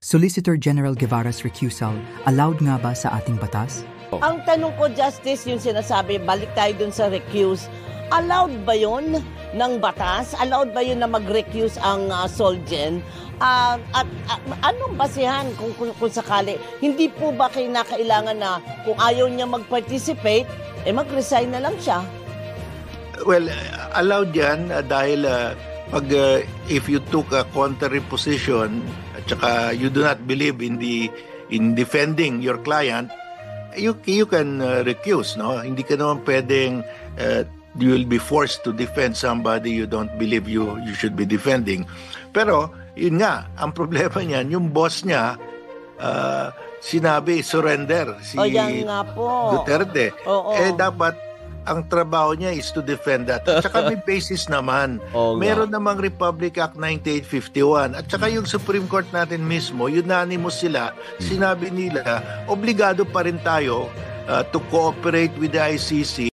Solicitor General Guevara's recusal allowed nga ba sa ating batas? Ang tanong ko, Justice, yung sinasabi, balik tayo dun sa recuse. Allowed ba yun ng batas? Allowed ba yun na mag-recuse ang Solgen? At anong basihan kung sakali? Hindi po ba kinakailangan na kung ayaw niya mag-participate, mag-resign na lang siya? Well, allowed yan dahil if you took a contrary position at saka you do not believe in defending your client, you can recuse, no? Hindi ka naman pwedeng you will be forced to defend somebody you don't believe you should be defending. Pero yun nga, ang problema niyan, yung boss niya sinabi surrender si yan nga po. Duterte. Dapat ang trabaho niya is to defend that. At saka may basis naman. Meron namang Republic Act 9851. At saka yung Supreme Court natin mismo, unanimous sila, sinabi nila, obligado pa rin tayo to cooperate with the ICC